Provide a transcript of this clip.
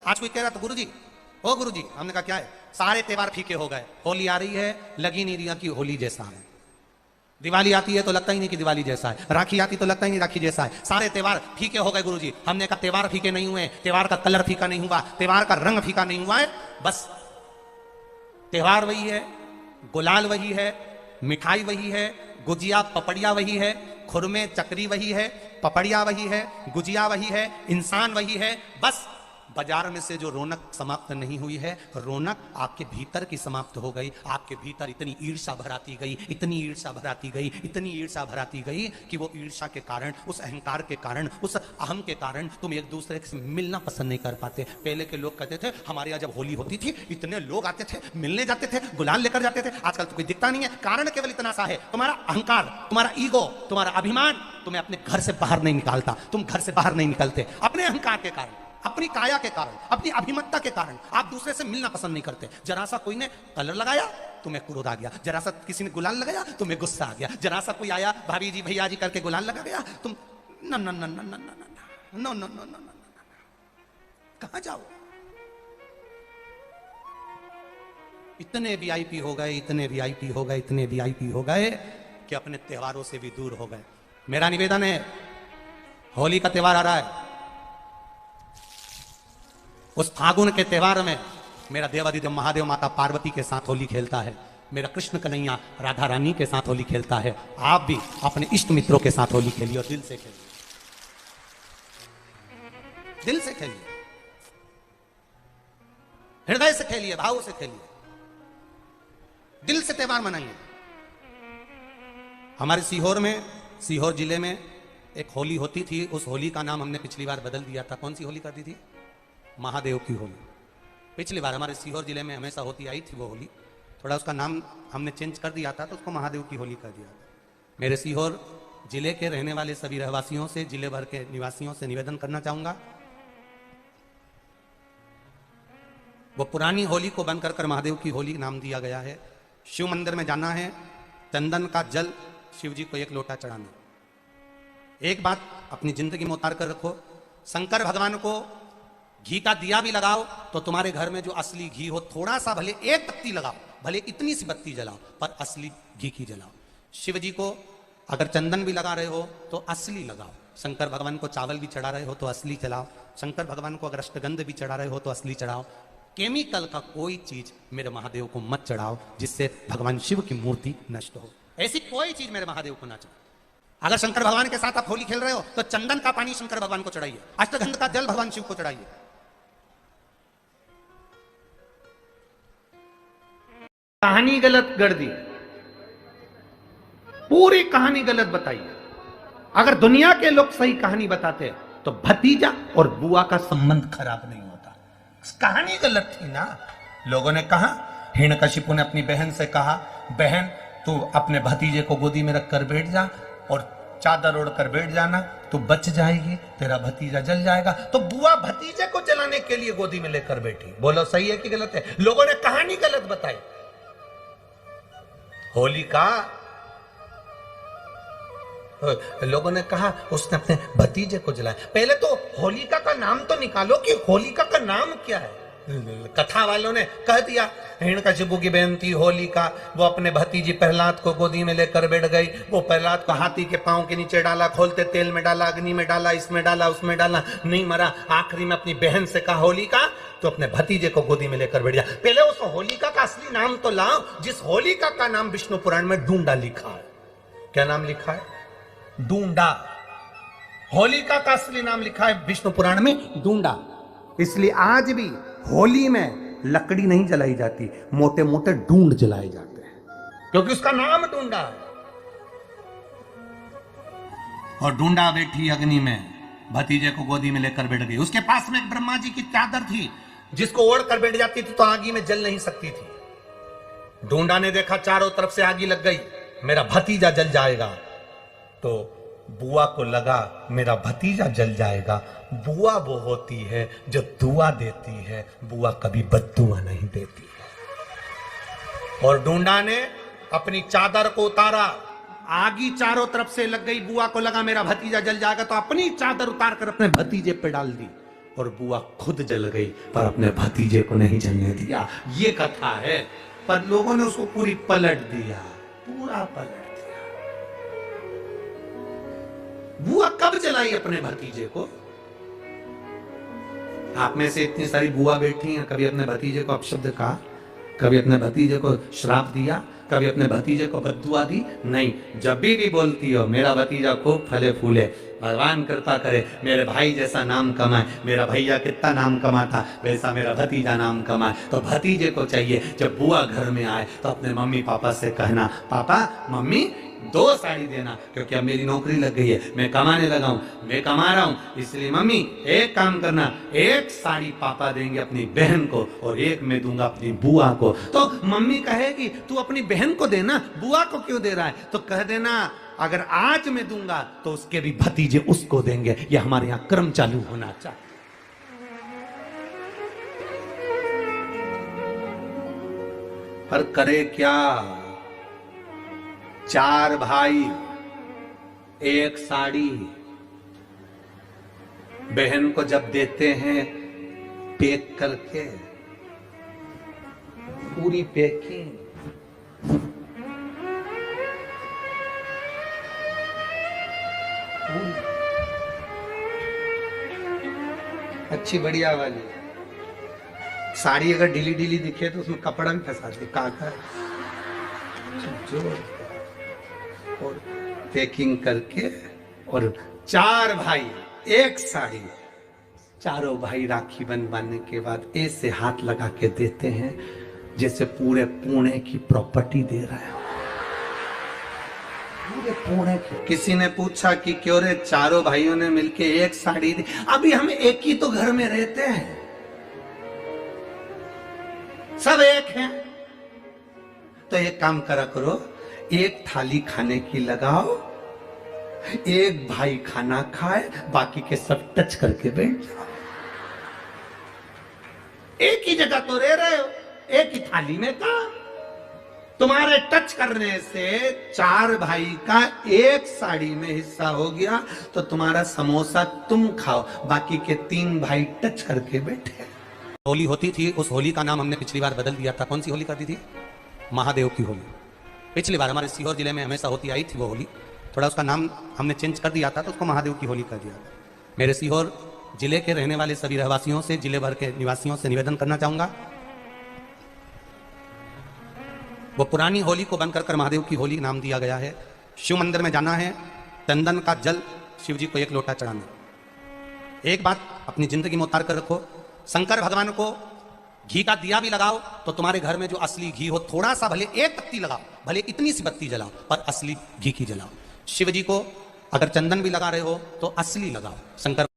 आज कोई कह रहा था गुरुजी, ओ गुरुजी, हमने कहा क्या है? सारे त्योहार फीके हो गए, होली आ रही है, लगी नहीं रही कि होली जैसा है, दिवाली आती है तो लगता ही नहीं कि दिवाली जैसा है, राखी आती तो लगता ही नहीं राखी जैसा है, सारे त्योहार फीके हो गए गुरुजी। हमने कहा त्योहार फीके नहीं हुए, त्योहार का कलर फीका नहीं हुआ, त्योहार का रंग फीका नहीं हुआ है, बस त्योहार वही है, गुलाल वही है, मिठाई वही है, गुजिया पपड़िया वही है, खुरमे चकरी वही है, पपड़िया वही है, गुजिया वही है, इंसान वही है। बस बाजार में से जो रौनक समाप्त नहीं हुई है, रौनक आपके भीतर की समाप्त हो गई। आपके भीतर इतनी ईर्ष्या भराती गई, इतनी ईर्ष्या भराती गई, इतनी ईर्ष्या भराती गई कि वो ईर्ष्या के कारण, उस अहंकार के कारण, उस अहम के कारण तुम एक दूसरे से मिलना पसंद नहीं कर पाते। पहले के लोग कहते थे हमारे यहाँ जब होली होती थी इतने लोग आते थे, मिलने जाते थे, गुलाल लेकर जाते थे। आजकल तो कोई दिखता नहीं है। कारण केवल इतना सा है, तुम्हारा अहंकार, तुम्हारा ईगो, तुम्हारा अभिमान तुम्हें अपने घर से बाहर नहीं निकालता। तुम घर से बाहर नहीं निकलते अपने अहंकार के कारण, अपनी काया के कारण, अपनी अभिमतता के कारण। आप दूसरे से मिलना पसंद नहीं करते। जरा सा कोई ने कलर लगाया तुम्हें क्रोध आ गया, जरा सा किसी ने गुलाल लगाया तुम्हें गुस्सा आ गया, जरा सा कोई आया भाभी जी भैया जी करके गुलाल लगा गया, तुम न न न न न न न न न कहां जाओ? इतने वीआईपी हो गए, इतने वीआईपी हो गए, इतने वीआईपी हो गए कि अपने त्योहारों से भी दूर हो गए। मेरा निवेदन है, होली का त्योहार आ रहा है, उस फागुन के त्योहार में मेरा देवादिदेव महादेव माता पार्वती के साथ होली खेलता है, मेरा कृष्ण कन्हैया राधा रानी के साथ होली खेलता है। आप भी अपने इष्ट मित्रों के साथ होली खेलिए और दिल से खेलिए, दिल से खेलिए, हृदय से खेलिए, भाव से खेलिए, दिल से त्योहार मनाइए। हमारे सीहोर में, सीहोर जिले में एक होली होती थी। उस होली का नाम हमने पिछली बार बदल दिया था। कौन सी होली करती थी? महादेव की होली। पिछली बार हमारे सीहोर जिले में हमेशा होती आई थी वो होली, थोड़ा उसका नाम हमने चेंज कर दिया था तो उसको महादेव की होली कर दिया। मेरे सीहोर जिले के रहने वाले सभी रहवासियों से, जिले भर के निवासियों से निवेदन करना चाहूंगा, वो पुरानी होली को बंद कर महादेव की होली नाम दिया गया है। शिव मंदिर में जाना है, चंदन का जल शिव जी को एक लोटा चढ़ाना। एक बात अपनी जिंदगी में उतार कर रखो, शंकर भगवान को घी का दिया भी लगाओ तो तुम्हारे घर में जो असली घी हो, थोड़ा सा भले एक बत्ती लगाओ, भले इतनी सी बत्ती जलाओ, पर असली घी की जलाओ। शिव जी को अगर चंदन भी लगा रहे हो तो असली लगाओ। शंकर भगवान को चावल भी चढ़ा रहे हो तो असली चढ़ाओ। शंकर भगवान को अगर अष्टगंध भी चढ़ा रहे हो तो असली चढ़ाओ। केमिकल का कोई चीज मेरे महादेव को मत चढ़ाओ जिससे भगवान शिव की मूर्ति नष्ट हो। ऐसी कोई चीज मेरे महादेव को ना चढ़ाओ। अगर शंकर भगवान के साथ आप होली खेल रहे हो तो चंदन का पानी शंकर भगवान को चढ़ाइए, अष्टगंध का जल भगवान शिव को चढ़ाइए। कहानी गलत गढ़ दी, पूरी कहानी गलत बताई। अगर दुनिया के लोग सही कहानी बताते तो भतीजा और बुआ का संबंध खराब नहीं होता। कहानी गलत थी ना। लोगों ने कहा, हिरण्यकशिपु ने अपनी बहन से कहा, बहन तू अपने भतीजे को गोदी में रखकर बैठ जा और चादर ओढ़कर बैठ जाना, तू बच जाएगी, तेरा भतीजा जल जाएगा। तो बुआ भतीजे को जलाने के लिए गोदी में लेकर बैठी। बोलो सही है कि गलत है? लोगों ने कहानी गलत बताई। होली का लोगों ने कहा उसने अपने भतीजे को जलाया। पहले तो होलिका का नाम तो निकालो कि होलिका का नाम क्या है। कथा वालों ने कह दिया हिरण्यकशिपु की बहन थी होलिका, वो अपने भतीजी प्रहलाद को गोदी में लेकर बैठ गई। वो प्रहलाद को हाथी के पांव के नीचे डाला, खोलते तेल में डाला, अग्नि में डाला, इसमें डाला, उसमें डाला, नहीं मरा। आखिरी में अपनी बहन से कहा होलिका, तो अपने भतीजे को गोदी में लेकर बैठ गया। पहले उस होलिका का असली नाम तो लाओ, जिस होलिका का नाम विष्णु पुराण में ढूंढा लिखा है। क्या नाम लिखा है? ढूंढा। होलिका का असली नाम लिखा है विष्णु पुराण में ढूंढा। इसलिए आज भी होली में लकड़ी नहीं जलाई जाती, मोटे मोटे ढूंढ जलाए जाते हैं, क्योंकि उसका नाम ढूंढा है। और ढूंढा बैठी अग्नि में, भतीजे को गोदी में लेकर बैठ गई। उसके पास में एक ब्रह्मा जी की चादर थी, जिसको ओढ़ कर बैठ जाती थी तो आगी में जल नहीं सकती थी। ढूंढा ने देखा चारों तरफ से आगी लग गई, मेरा भतीजा जल जाएगा। तो बुआ को लगा मेरा भतीजा जल जाएगा। बुआ वो होती है जो दुआ देती है, बुआ कभी बद्दुआ नहीं देती है। और ढूंढा ने अपनी चादर को उतारा, आगी चारों तरफ से लग गई। बुआ को लगा मेरा भतीजा जल जाएगा, तो अपनी चादर उतार कर अपने भतीजे पे डाल दी और बुआ खुद जल गई पर अपने भतीजे को नहीं जलने दिया। ये कथा है, पर लोगों ने उसको पूरी पलट दिया, पूरा पलट दिया। बुआ कब जलाई अपने भतीजे को? आप में से इतनी सारी बुआ बैठी हैं, कभी अपने भतीजे को अपशब्द कहा, कभी अपने भतीजे को श्राप दिया, कभी अपने भतीजे को बद्दुआ दी? नहीं। जब भी बोलती हो मेरा भतीजा खूब फले फूले, भगवान कृपा करे मेरे भाई जैसा नाम कमाए, मेरा भैया कितना नाम कमाता वैसा मेरा भतीजा नाम कमाए, तो भतीजे को चाहिए जब बुआ घर में आए तो अपने मम्मी पापा से कहना, पापा मम्मी 2 साड़ी देना, क्योंकि अब मेरी नौकरी लग गई है, मैं कमाने लगा हूं, मैं कमा रहा हूं, इसलिए मम्मी एक काम करना, 1 साड़ी पापा देंगे अपनी बहन को और 1 मैं दूंगा अपनी बुआ को। तो मम्मी कहेगी तू अपनी बहन को देना, बुआ को क्यों दे रहा है? तो कह देना अगर आज मैं दूंगा तो उसके भी भतीजे उसको देंगे। ये हमारे यहां क्रम चालू होना चाहिए। पर करे क्या? 4 भाई 1 साड़ी, बहन को जब देते हैं पैक करके, पूरी पैकिंग, अच्छी बढ़िया वाली साड़ी। अगर ढीली ढीली दिखे तो उसमें कपड़ा भी फंसा दे, काका जो, और पैकिंग करके, और 4 भाई 1 साड़ी। चारों भाई राखी बनवाने के बाद ऐसे हाथ लगा के देते हैं जैसे पूरे पुणे की प्रॉपर्टी दे रहे हैं, पूरे पुणे की। किसी ने पूछा कि क्यों रे चारों भाइयों ने मिलके 1 साड़ी दी? अभी हम एक ही तो घर में रहते हैं, सब एक हैं, तो एक काम करा करो, 1 थाली खाने की लगाओ, 1 भाई खाना खाए, बाकी के सब टच करके बैठ जाओ। एक ही जगह तो रह रहे हो, एक ही थाली में था। तुम्हारे टच करने से 4 भाई का 1 साड़ी में हिस्सा हो गया, तो तुम्हारा समोसा तुम खाओ, बाकी के 3 भाई टच करके बैठे। होली होती थी, उस होली का नाम हमने पिछली बार बदल दिया था। कौन सी होली कर दी थी? महादेव की होली। पिछली बार हमारे सीहोर जिले में हमेशा होती आई थी वो होली, थोड़ा उसका नाम हमने चेंज कर दिया था, तो उसको महादेव की होली कर दिया था। मेरे सीहोर जिले के रहने वाले सभी रहवासियों से, जिले भर के निवासियों से निवेदन करना चाहूंगा, वो पुरानी होली को बंद कर महादेव की होली नाम दिया गया है। शिव मंदिर में जाना है, चंदन का जल शिव जी को 1 लोटा चढ़ाना। एक बात अपनी जिंदगी में उतार कर रखो, शंकर भगवान को घी का दिया भी लगाओ तो तुम्हारे घर में जो असली घी हो, थोड़ा सा भले 1 पत्ती लगाओ, भले इतनी सी बत्ती जलाओ, पर असली घी की जलाओ। शिव जी को अगर चंदन भी लगा रहे हो तो असली लगाओ। शंकर